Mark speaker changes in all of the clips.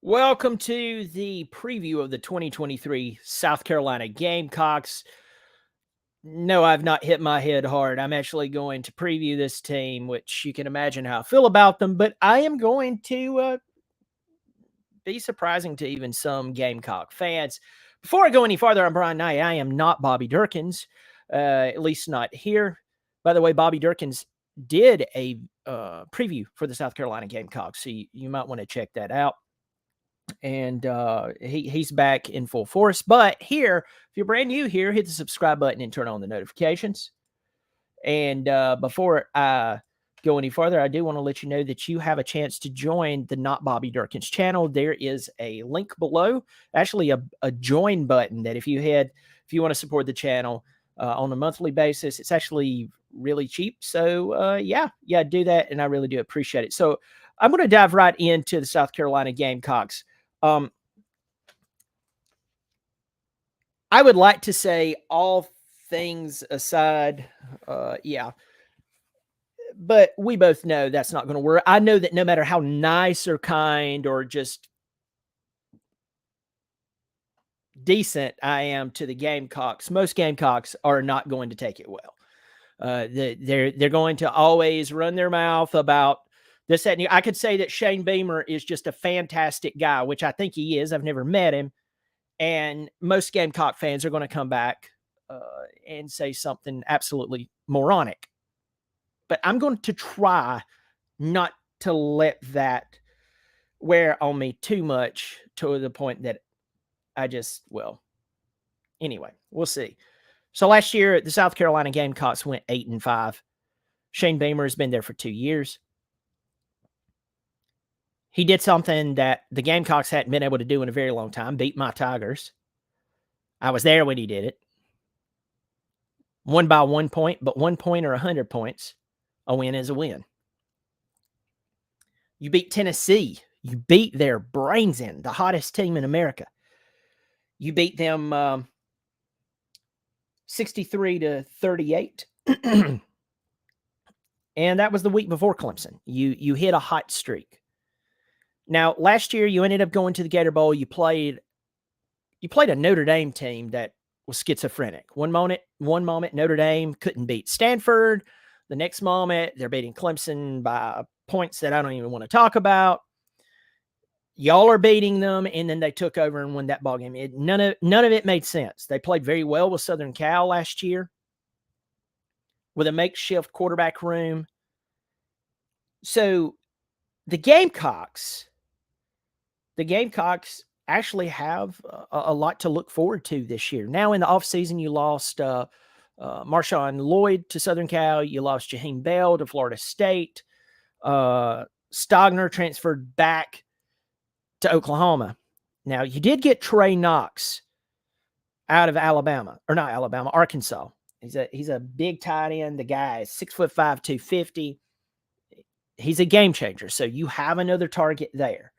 Speaker 1: Welcome to the preview of the 2023 South Carolina Gamecocks. No, I've not hit my head hard. I'm actually going to preview this team, which you can imagine how I feel about them, but I am going to be surprising to even some Gamecock fans. Before I go any farther, I'm Brian Knight. I am not Bobby Durkins, at least not here. By the way, Bobby Durkins did a preview for the South Carolina Gamecocks, so you might want to check that out. And he's back in full force. But here, if you're brand new here, hit the subscribe button and turn on the notifications. And before I go any further, I do want to let you know that you have a chance to join the Not Bobby Durkins channel. There is a link below, actually a join button that if you want to support the channel on a monthly basis, it's actually really cheap. So yeah, do that. And I really do appreciate it. So I'm going to dive right into the South Carolina Gamecocks. I would like to say all things aside, yeah, but we both know that's not going to work. I know that no matter how nice or kind or just decent I am to the Gamecocks, most Gamecocks are not going to take it well. They're going to always run their mouth about this, that, and I could say that Shane Beamer is just a fantastic guy, which I think he is. I've never met him. And most Gamecock fans are going to come back and say something absolutely moronic. But I'm going to try not to let that wear on me too much to the point that anyway, we'll see. So last year, the South Carolina Gamecocks went 8-5. Shane Beamer has been there for 2 years. He did something that the Gamecocks hadn't been able to do in a very long time, beat my Tigers. I was there when he did it. Won by 1 point, but 1 point or 100 points, a win is a win. You beat Tennessee. You beat their brains in, the hottest team in America. You beat them 63-38. And that was the week before Clemson. You hit a hot streak. Now, last year you ended up going to the Gator Bowl. You played a Notre Dame team that was schizophrenic. One moment Notre Dame couldn't beat Stanford. The next moment they're beating Clemson by points that I don't even want to talk about. Y'all are beating them, and then they took over and won that ball game. None of it made sense. They played very well with Southern Cal last year with a makeshift quarterback room. So the Gamecocks actually have a lot to look forward to this year. Now in the offseason, you lost Marshawn Lloyd to Southern Cal. You lost Jaheim Bell to Florida State. Stogner transferred back to Oklahoma. Now, you did get Trey Knox out of Arkansas. He's a big tight end. The guy is 6'5", 250. He's a game changer. So you have another target there.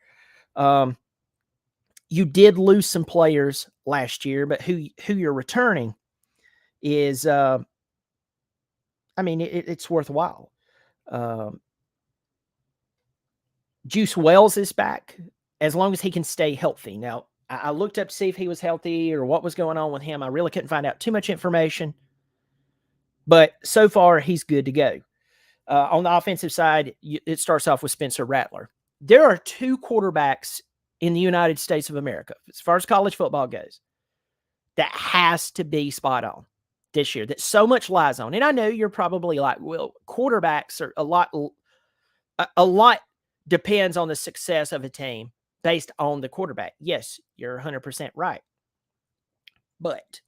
Speaker 1: You did lose some players last year, but who you're returning is, it's worthwhile. Juice Wells is back as long as he can stay healthy. Now, I looked up to see if he was healthy or what was going on with him. I really couldn't find out too much information, but so far he's good to go. On the offensive side, it starts off with Spencer Rattler. There are 2 quarterbacks in the United States of America, as far as college football goes, that has to be spot on this year, that so much lies on. And I know you're probably like, well, quarterbacks are a lot depends on the success of a team based on the quarterback. Yes, you're 100% right. But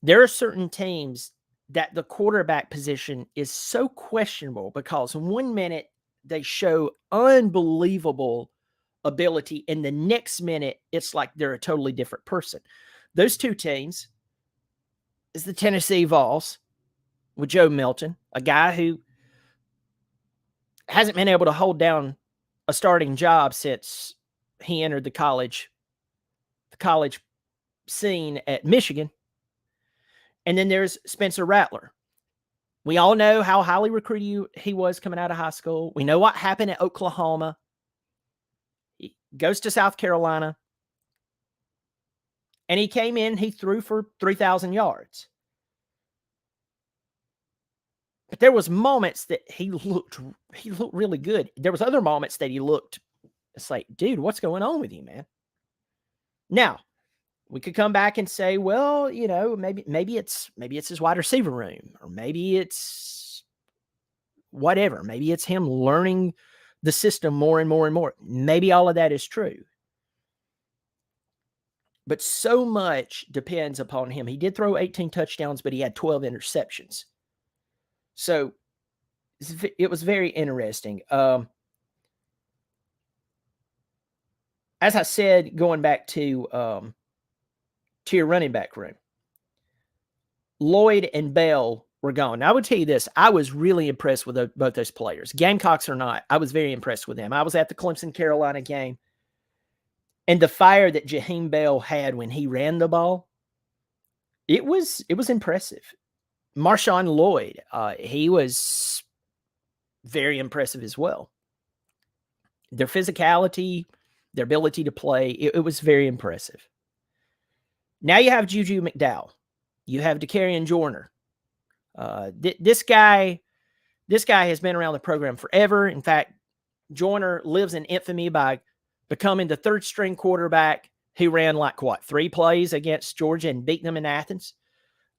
Speaker 1: there are certain teams that the quarterback position is so questionable because 1 minute they show unbelievable ability, and the next minute it's like they're a totally different person. Those 2 teams is the Tennessee Vols with Joe Milton, a guy who hasn't been able to hold down a starting job since he entered the college scene at Michigan. And then there's Spencer Rattler. We all know how highly recruited he was coming out of high school. We know what happened at Oklahoma. goes to South Carolina, and he came in, he threw for 3,000 yards. But there was moments that he looked really good. There was other moments that he looked, it's like, dude, what's going on with you, man? Now, we could come back and say, well, maybe it's his wide receiver room, or maybe it's whatever. Maybe it's him learning the system more and more and more. Maybe all of that is true. But so much depends upon him. He did throw 18 touchdowns, but he had 12 interceptions. So it was very interesting. As I said, going back to your running back room, Lloyd and Bell were gone. Now, I would tell you this. I was really impressed with both those players. Gamecocks or not, I was very impressed with them. I was at the Clemson-Carolina game, and the fire that Jaheim Bell had when he ran the ball, it was impressive. Marshawn Lloyd, he was very impressive as well. Their physicality, their ability to play, it was very impressive. Now you have Juju McDowell. You have DeCarrion Joyner. This guy has been around the program forever. In fact, Joyner lives in infamy by becoming the third string quarterback. He ran 3 plays against Georgia and beat them in Athens.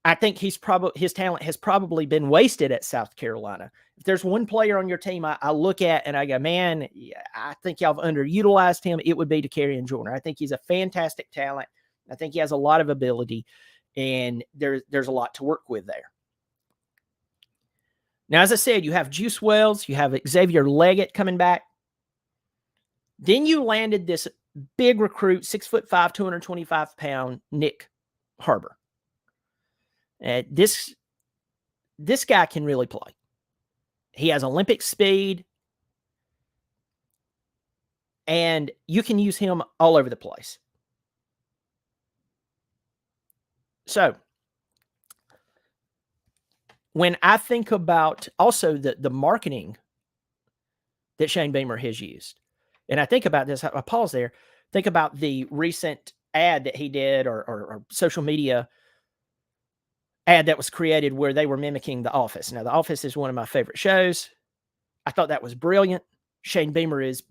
Speaker 1: I think his talent has probably been wasted at South Carolina. If there's one player on your team I look at and I go, man, I think y'all have underutilized him, it would be DeCarrion Joyner. I think he's a fantastic talent. I think he has a lot of ability, and there's a lot to work with there. Now, as I said, you have Juice Wells, you have Xavier Leggett coming back. Then you landed this big recruit, 6'5", 225-pound Nick Harbor. This guy can really play. He has Olympic speed, and you can use him all over the place. So, when I think about also the marketing that Shane Beamer has used, and I think about this, I pause there, think about the recent ad that he did or social media ad that was created where they were mimicking The Office. Now, The Office is one of my favorite shows. I thought that was brilliant. Shane Beamer is,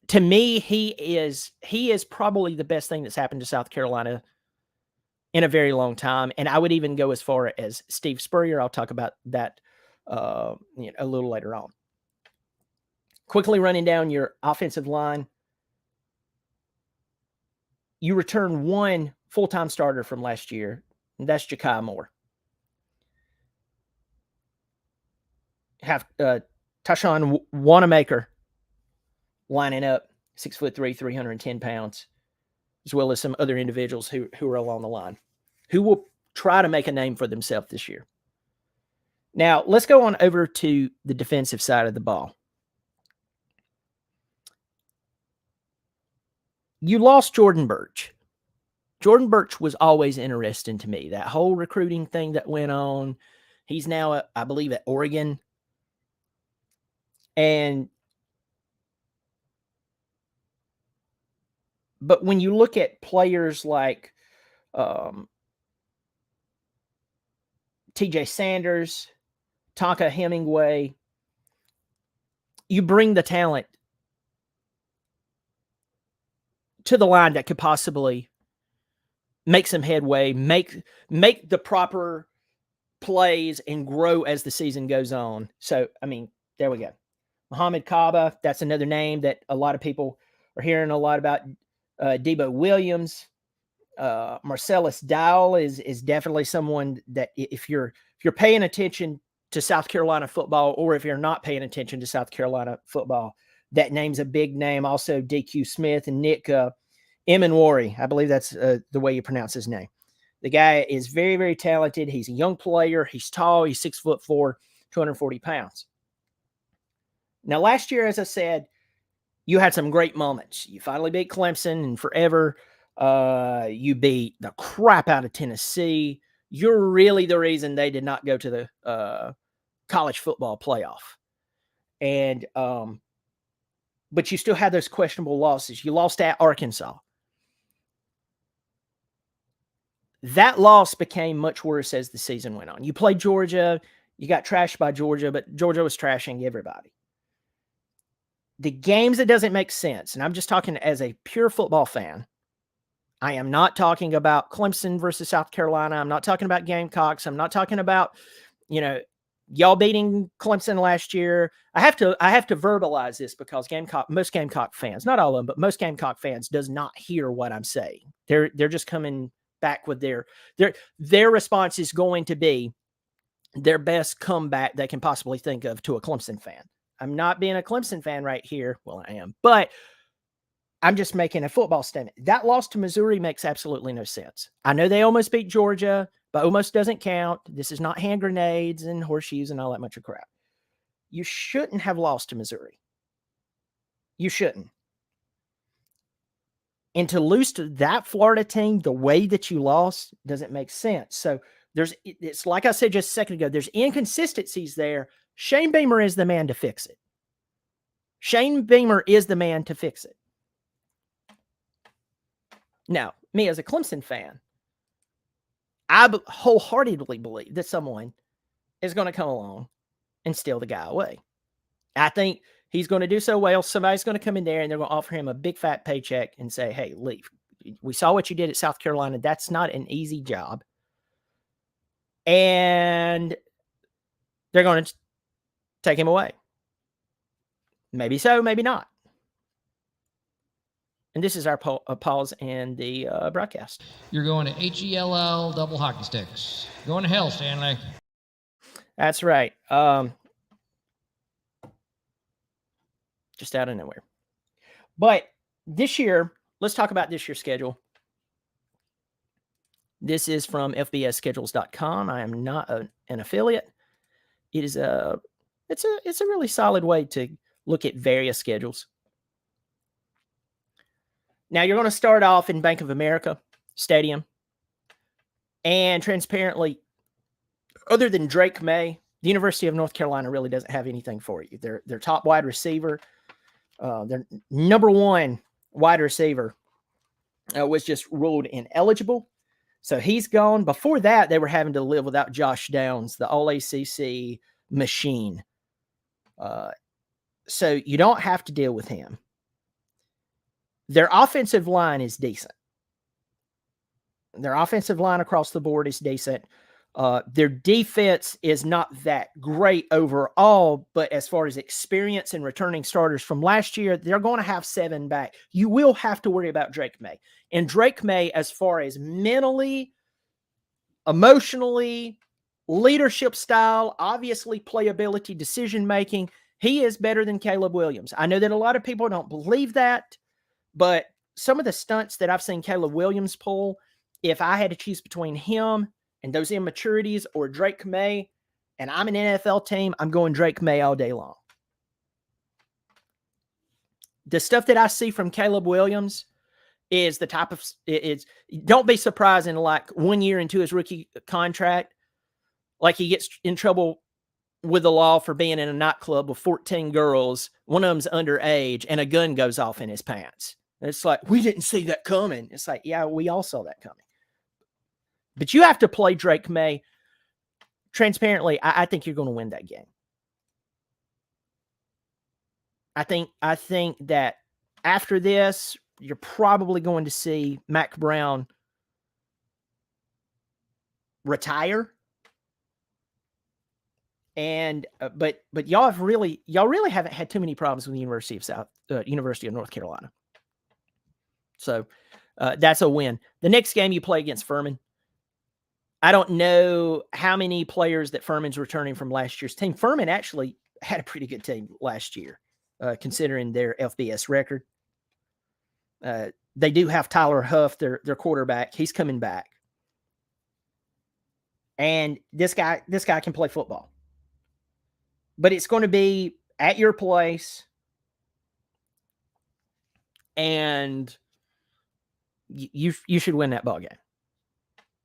Speaker 1: to me, he is probably the best thing that's happened to South Carolina in a very long time. And I would even go as far as Steve Spurrier. I'll talk about that a little later on. Quickly running down your offensive line. You return one full-time starter from last year, and that's Ja'Kai Moore. Have Tashawn Wanamaker lining up, 6'3", 310 pounds, as well as some other individuals who are along the line, who will try to make a name for themselves this year. Now, let's go on over to the defensive side of the ball. You lost Jordan Birch. Jordan Birch was always interesting to me. That whole recruiting thing that went on. He's now, I believe, at Oregon. But when you look at players like TJ Sanders, Tonka Hemingway, you bring the talent to the line that could possibly make some headway, make the proper plays and grow as the season goes on. So, I mean, there we go. Muhammad Kaba, that's another name that a lot of people are hearing a lot about. Debo Williams, Marcellus Dowell is definitely someone that if you're paying attention to South Carolina football, or if you're not paying attention to South Carolina football, that name's a big name. Also, DQ Smith and Nick Emenwari. I believe that's the way you pronounce his name. The guy is very, very talented. He's a young player. He's tall. He's 6'4", 240 pounds. Now, last year, as I said, you had some great moments. You finally beat Clemson, and forever you beat the crap out of Tennessee. You're really the reason they did not go to the college football playoff. but you still had those questionable losses. You lost at Arkansas. That loss became much worse as the season went on. You played Georgia. You got trashed by Georgia, but Georgia was trashing everybody. The games that doesn't make sense, and I'm just talking as a pure football fan. I am not talking about Clemson versus South Carolina. I'm not talking about Gamecocks. I'm not talking about, y'all beating Clemson last year. I have to verbalize this because most Gamecock fans, not all of them, but most Gamecock fans does not hear what I'm saying. They're just coming back with their response is going to be their best comeback they can possibly think of to a Clemson fan. I'm not being a Clemson fan right here. Well, I am, but I'm just making a football statement. That loss to Missouri makes absolutely no sense. I know they almost beat Georgia, but almost doesn't count. This is not hand grenades and horseshoes and all that much of crap. You shouldn't have lost to Missouri. You shouldn't. And to lose to that Florida team the way that you lost doesn't make sense. So it's like I said just a second ago, there's inconsistencies there. Shane Beamer is the man to fix it. Shane Beamer is the man to fix it. Now, me as a Clemson fan, I wholeheartedly believe that someone is going to come along and steal the guy away. I think he's going to do so well. Somebody's going to come in there and they're going to offer him a big fat paycheck and say, hey, leave. We saw what you did at South Carolina. That's not an easy job. And they're going to take him away. Maybe so, maybe not. And this is our pause and the broadcast.
Speaker 2: You're going to HELL double hockey sticks. Going to hell, Stanley.
Speaker 1: That's right. Just out of nowhere. But this year, let's talk about this year's schedule. This is from FBSschedules.com. I am not an affiliate. It is it's a really solid way to look at various schedules. Now, you're going to start off in Bank of America Stadium. And transparently, other than Drake May, the University of North Carolina really doesn't have anything for you. Their top wide receiver, their number one wide receiver was just ruled ineligible. So he's gone. Before that, they were having to live without Josh Downs, the All-ACC machine. So you don't have to deal with him. Their offensive line is decent. Their offensive line across the board is decent. Their defense is not that great overall, but as far as experience and returning starters from last year, they're going to have 7 back. You will have to worry about Drake May. And Drake May, as far as mentally, emotionally, leadership style, obviously playability, decision-making, he is better than Caleb Williams. I know that a lot of people don't believe that, but some of the stunts that I've seen Caleb Williams pull, if I had to choose between him and those immaturities or Drake May, and I'm an NFL team, I'm going Drake May all day long. The stuff that I see from Caleb Williams is the type of, don't be surprised in like 1 year into his rookie contract, like he gets in trouble with the law for being in a nightclub with 14 girls, one of them's underage, and a gun goes off in his pants. And it's like, we didn't see that coming. It's like, yeah, we all saw that coming. But you have to play Drake May. Transparently, I think you're going to win that game. I think that after this, you're probably going to see Mac Brown retire. And but y'all really haven't had too many problems with the University of North Carolina. So that's a win. The next game you play against Furman. I don't know how many players that Furman's returning from last year's team. Furman actually had a pretty good team last year, considering their FBS record. They do have Tyler Huff, their quarterback. He's coming back. And this guy can play football. But it's going to be at your place. And you should win that ball game.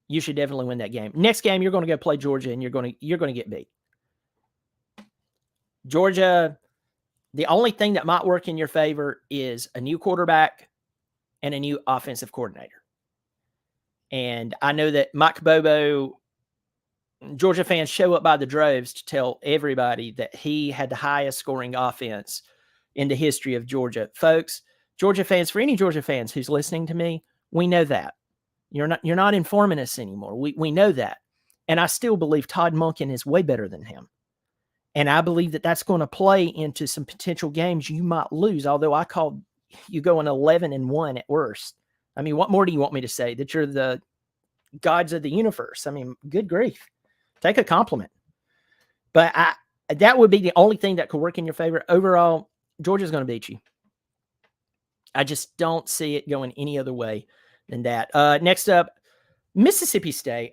Speaker 1: You should definitely win that game. Next game, you're going to go play Georgia, and you're going to get beat. Georgia, The only thing that might work in your favor is a new quarterback and a new offensive coordinator. And I know that Mike Bobo, Georgia fans show up by the droves to tell everybody that he had the highest scoring offense in the history of Georgia. Folks, Georgia fans, for any Georgia fans who's listening to me, we know that. You're not informing us anymore. We know that. And I still believe Todd Monken is way better than him. And I believe that that's going to play into some potential games you might lose, although I called you going 11-1 at worst. I mean, what more do you want me to say? That you're the gods of the universe? I mean, good grief. Take a compliment. But that would be the only thing that could work in your favor. Overall, Georgia's going to beat you. I just don't see it going any other way than that. Next up, Mississippi State.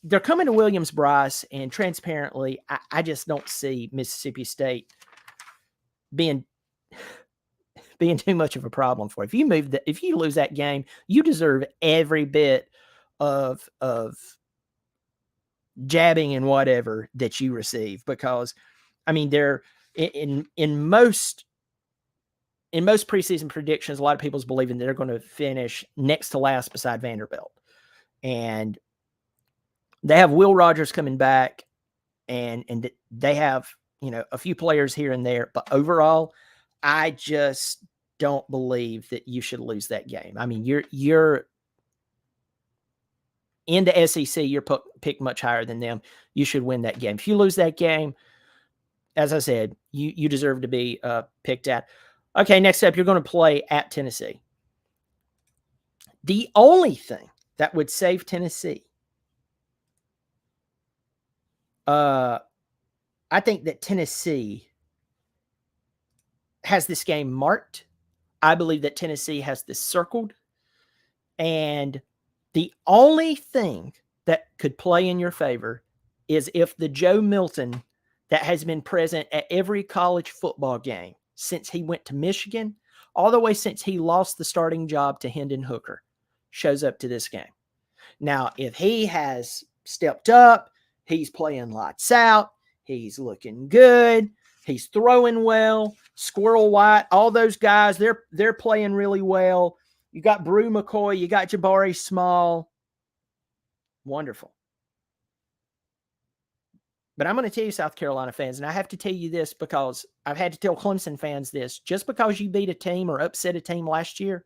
Speaker 1: They're coming to Williams-Brice, and transparently, I just don't see Mississippi State being too much of a problem for you. If you lose that game, you deserve every bit of jabbing and whatever that you receive, because I mean, they're in most preseason predictions, a lot of people's believing they're going to finish next to last beside Vanderbilt. And they have Will Rogers coming back, and they have, a few players here and there, but overall, I just don't believe that you should lose that game. I mean, you're in the SEC, you're picked much higher than them. You should win that game. If you lose that game, as I said, you deserve to be picked at. Okay, next up, you're going to play at Tennessee. The only thing that would save Tennessee, I think that Tennessee has this game marked. I believe that Tennessee has this circled. And the only thing that could play in your favor is if the Joe Milton that has been present at every college football game since he went to Michigan, all the way since he lost the starting job to Hendon Hooker, shows up to this game. Now, if he has stepped up, he's playing lights out, he's looking good, he's throwing well, Squirrel White, all those guys, they're playing really well. You got Brew McCoy, you got Jabari Small. Wonderful. But I'm going to tell you, South Carolina fans, and I have to tell you this because I've had to tell Clemson fans this, just because you beat a team or upset a team last year,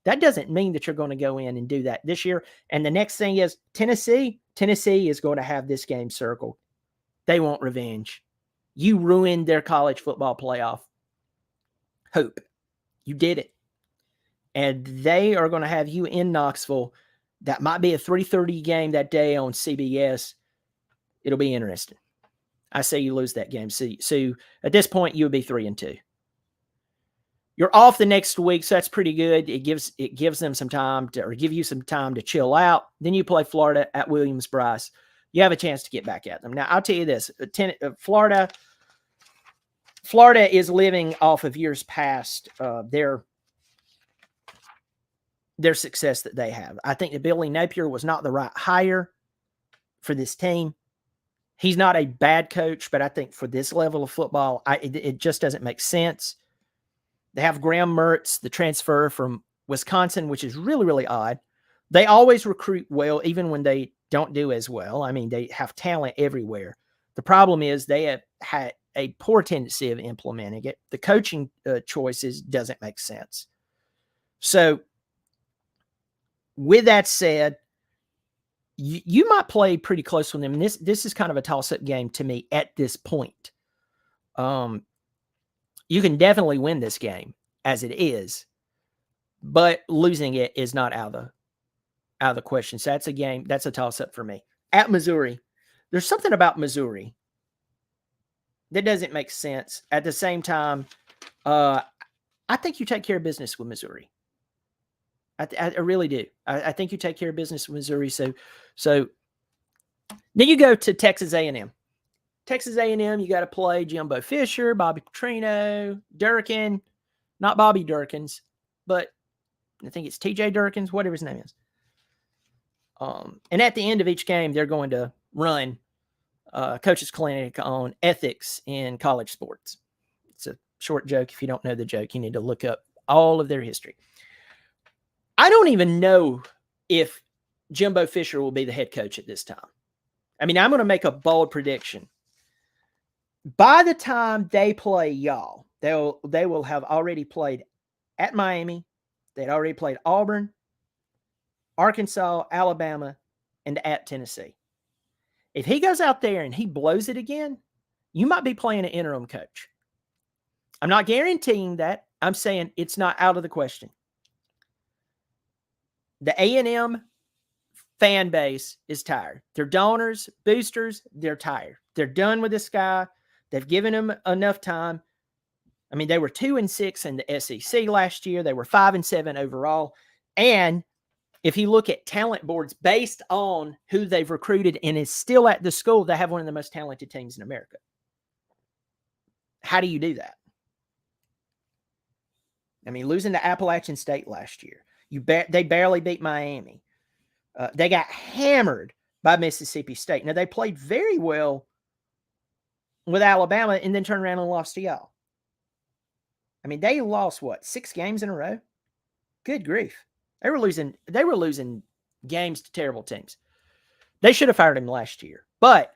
Speaker 1: that doesn't mean that you're going to go in and do that this year. And the next thing is Tennessee is going to have this game circled. They want revenge. You ruined their college football playoff hope. You did it. And they are going to have you in Knoxville. That might be a 3:30 game that day on CBS. It'll be interesting. I say you lose that game. So at this point, you would be 3-2. You're off the next week, so that's pretty good. It gives them some time to, or give you some time to chill out. Then you play Florida at Williams-Brice. You have a chance to get back at them. Now, I'll tell you this: Florida is living off of years past. Their success that they have. I think that Billy Napier was not the right hire for this team. He's not a bad coach, but I think for this level of football, it just doesn't make sense. They have Graham Mertz, the transfer from Wisconsin, which is really, really odd. They always recruit well, even when they don't do as well. I mean, they have talent everywhere. The problem is they have had a poor tendency of implementing it. The coaching choices doesn't make sense. So, with that said, you might play pretty close with them. And this is kind of a toss-up game to me at this point. You can definitely win this game as it is, but losing it is not out of the question. So that's a game, that's a toss-up for me. At Missouri, there's something about Missouri that doesn't make sense. At the same time, I think you take care of business with Missouri. I really do. I think you take care of business with Missouri. So then you go to Texas A&M. Texas A&M, you got to play Jimbo Fisher, Bobby Petrino, Durkin, not Bobby Durkins, but I think it's TJ Durkins, whatever his name is. And at the end of each game, they're going to run coach's clinic on ethics in college sports. It's a short joke. If you don't know the joke, you need to look up all of their history. I don't even know if Jimbo Fisher will be the head coach at this time. I mean, I'm going to make a bold prediction. By the time they play y'all, they will have already played at Miami. They'd already played Auburn, Arkansas, Alabama, and at Tennessee. If he goes out there and he blows it again, you might be playing an interim coach. I'm not guaranteeing that. I'm saying it's not out of the question. The A&M fan base is tired. Their donors, boosters, they're tired. They're done with this guy. They've given him enough time. I mean, they were 2-6 in the SEC last year. They were 5-7 overall. And if you look at talent boards based on who they've recruited and is still at the school, they have one of the most talented teams in America. How do you do that? I mean, losing to Appalachian State last year, they barely beat Miami. They got hammered by Mississippi State. Now, they played very well with Alabama and then turned around and lost to y'all. I mean, they lost, 6 games in a row? Good grief. They were losing games to terrible teams. They should have fired him last year. But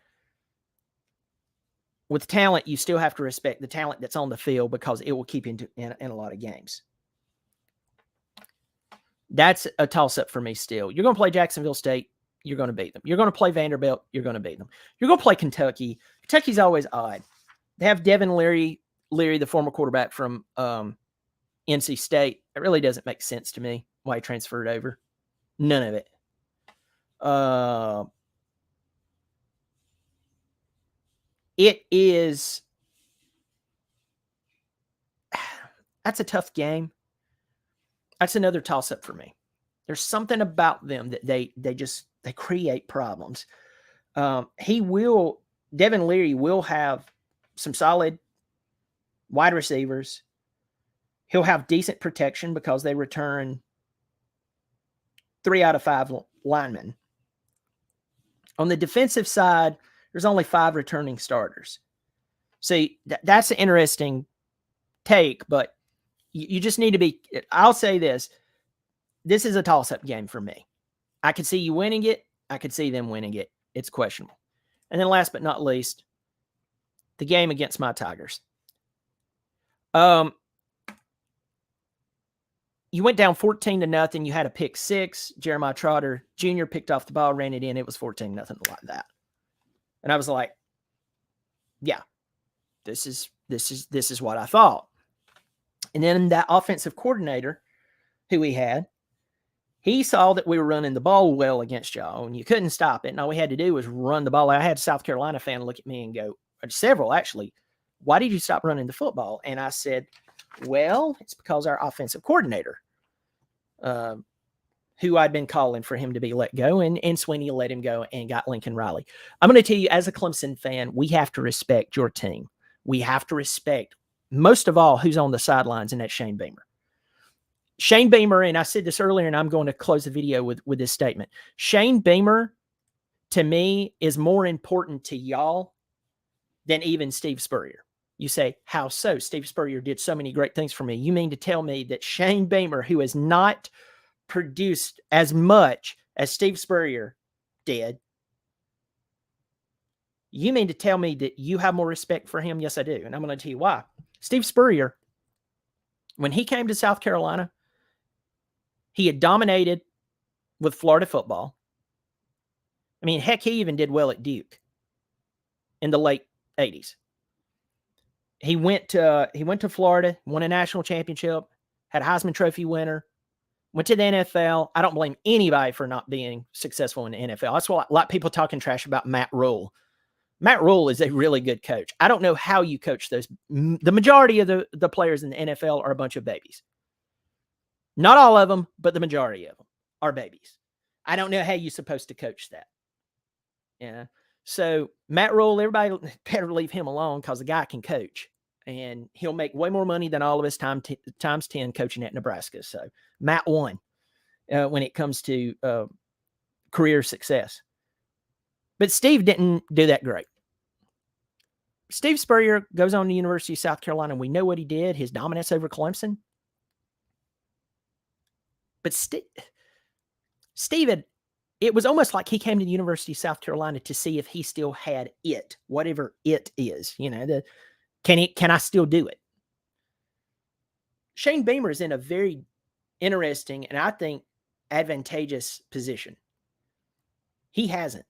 Speaker 1: with talent, you still have to respect the talent that's on the field because it will keep you in a lot of games. That's a toss-up for me still. You're going to play Jacksonville State, you're going to beat them. You're going to play Vanderbilt, you're going to beat them. You're going to play Kentucky. Kentucky's always odd. They have Devin Leary, the former quarterback from NC State. It really doesn't make sense to me why he transferred over. None of it. It is. That's a tough game. That's another toss-up for me. There's something about them that they create problems. Devin Leary will have some solid wide receivers. He'll have decent protection because they return 3 out of 5 linemen. On the defensive side, there's only 5 returning starters. See, that's an interesting take, but you just need to be – I'll say this. This is a toss-up game for me. I could see you winning it. I could see them winning it. It's questionable. And then last but not least, the game against my Tigers. You went down 14-0. You had a pick 6. Jeremiah Trotter Jr. picked off the ball, ran it in. It was 14-0 like that. And I was like, yeah, this is what I thought. And then that offensive coordinator who we had, he saw that we were running the ball well against y'all, and you couldn't stop it. And all we had to do was run the ball. I had a South Carolina fan look at me and go, several actually, why did you stop running the football? And I said, well, it's because our offensive coordinator, who I'd been calling for him to be let go, and Sweeney let him go and got Lincoln Riley. I'm going to tell you, as a Clemson fan, we have to respect your team. We have to respect, most of all, who's on the sidelines, and that's Shane Beamer. Shane Beamer, and I said this earlier, and I'm going to close the video with this statement. Shane Beamer, to me, is more important to y'all than even Steve Spurrier. You say, how so? Steve Spurrier did so many great things for me. You mean to tell me that Shane Beamer, who has not produced as much as Steve Spurrier did, you mean to tell me that you have more respect for him? Yes, I do. And I'm going to tell you why. Steve Spurrier, when he came to South Carolina, he had dominated with Florida football. I mean, heck, he even did well at Duke in the late 80s. He went to Florida, won a national championship, had a Heisman Trophy winner, went to the NFL. I don't blame anybody for not being successful in the NFL. That's why a lot of people talking trash about Matt Rule. Matt Rule is a really good coach. I don't know how you coach those. The majority of the players in the NFL are a bunch of babies. Not all of them, but the majority of them are babies. I don't know how you're supposed to coach that. Yeah. So Matt Rule, everybody better leave him alone because the guy can coach. And he'll make way more money than all of us times 10 coaching at Nebraska. So Matt won when it comes to career success. But Steve didn't do that great. Steve Spurrier goes on to the University of South Carolina, and we know what he did, his dominance over Clemson. But Steven, it was almost like he came to the University of South Carolina to see if he still had it, whatever it is. Can I still do it? Shane Beamer is in a very interesting and I think advantageous position. He hasn't.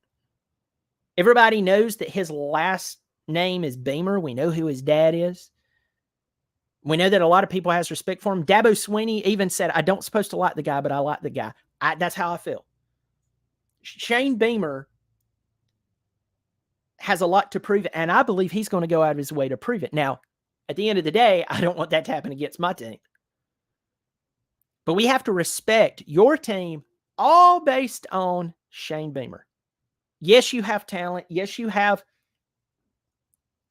Speaker 1: Everybody knows that his last name is Beamer. We know who his dad is. We know that a lot of people has respect for him. Dabo Swinney even said, I don't supposed to like the guy, but I like the guy. That's how I feel. Shane Beamer has a lot to prove, and I believe he's going to go out of his way to prove it. Now, at the end of the day, I don't want that to happen against my team. But we have to respect your team all based on Shane Beamer. Yes, you have talent. Yes, you have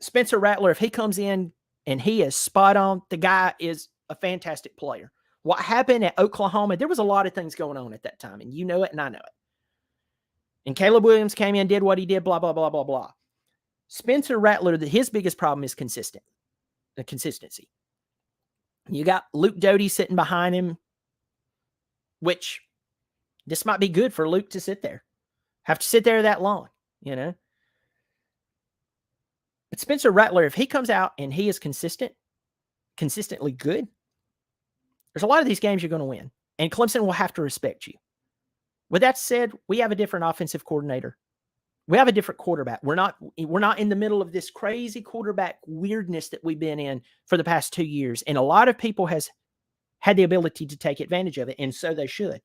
Speaker 1: Spencer Rattler. If he comes in and he is spot on, the guy is a fantastic player. What happened at Oklahoma, there was a lot of things going on at that time, and you know it and I know it. And Caleb Williams came in, did what he did, blah, blah, blah, blah, blah. Spencer Rattler, his biggest problem is consistency. You got Luke Doty sitting behind him, which this might be good for Luke to sit there. Have to sit there that long, But Spencer Rattler, if he comes out and he is consistently good, there's a lot of these games you're going to win. And Clemson will have to respect you. With that said, we have a different offensive coordinator. We have a different quarterback. We're not in the middle of this crazy quarterback weirdness that we've been in for the past 2 years. And a lot of people has had the ability to take advantage of it, and so they should.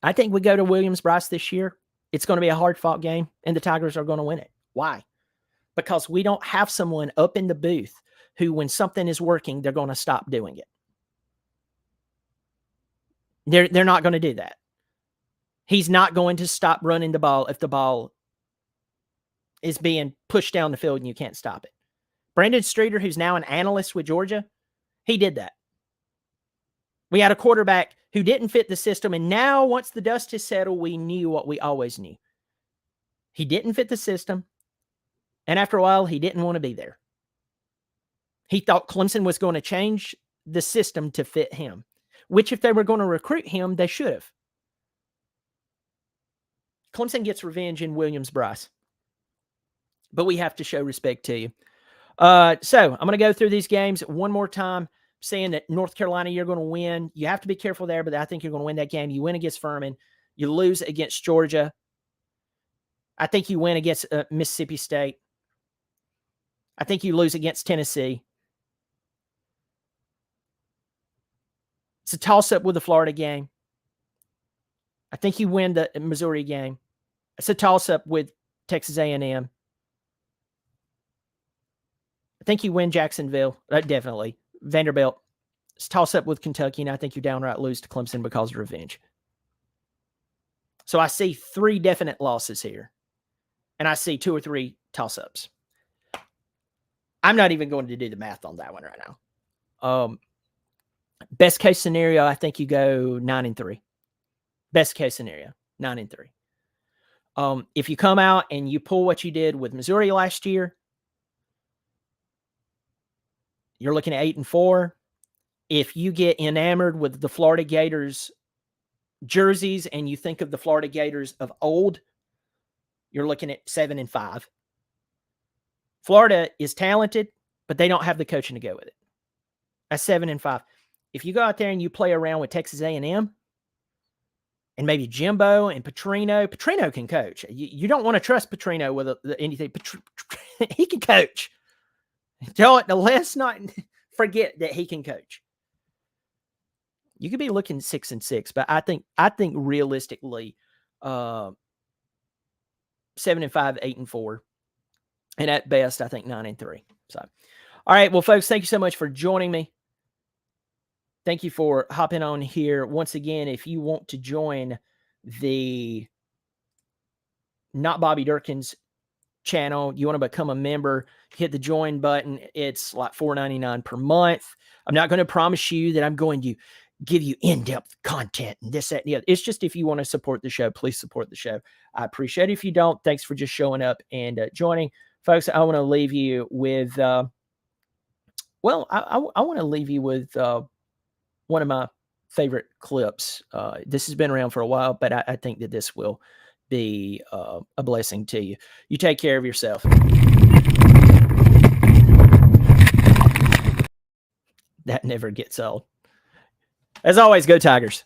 Speaker 1: I think we go to Williams-Brice this year. It's going to be a hard-fought game, and the Tigers are going to win it. Why? Because we don't have someone up in the booth who, when something is working, they're going to stop doing it. They're not going to do that. He's not going to stop running the ball if the ball is being pushed down the field and you can't stop it. Brandon Streeter, who's now an analyst with Georgia, he did that. We had a quarterback who didn't fit the system, and now once the dust has settled, we knew what we always knew. He didn't fit the system, and after a while, he didn't want to be there. He thought Clemson was going to change the system to fit him, which if they were going to recruit him, they should have. Clemson gets revenge in Williams-Brice, but we have to show respect to you. So I'm going to go through these games one more time, saying that North Carolina, you're going to win. You have to be careful there, but I think you're going to win that game. You win against Furman. You lose against Georgia. I think you win against Mississippi State. I think you lose against Tennessee. It's a toss-up with the Florida game. I think you win the Missouri game. It's a toss-up with Texas A&M. I think you win Jacksonville. Definitely. Vanderbilt. It's a toss-up with Kentucky, and I think you downright lose to Clemson because of revenge. So I see 3 definite losses here, and I see 2 or 3 toss-ups. I'm not even going to do the math on that one right now. Best case scenario, I think you go 9-3. Best case scenario, 9-3. If you come out and you pull what you did with Missouri last year, you're looking at 8-4. If you get enamored with the Florida Gators jerseys and you think of the Florida Gators of old, you're looking at 7-5. Florida is talented, but they don't have the coaching to go with it. That's 7-5. If you go out there and you play around with Texas A&M and maybe Jimbo and Petrino can coach. You don't want to trust Petrino with anything. He can coach. Let's not forget that he can coach. You could be looking 6-6, but I think realistically, 7-5, 8-4, and at best, I think 9-3. So, all right, well, folks, thank you so much for joining me. Thank you for hopping on here. Once again, if you want to join the Not Bobby Durkins channel, you want to become a member, hit the join button. It's like $4.99 per month. I'm not going to promise you that I'm going to give you in-depth content and this, that, and the other. It's just if you want to support the show, please support the show. I appreciate it. If you don't, thanks for just showing up and joining. folks, I want to leave you with, well, I want to leave you with one of my favorite clips. This has been around for a while, but I think that this will be a blessing to you. You take care of yourself. That never gets old. As always, go Tigers.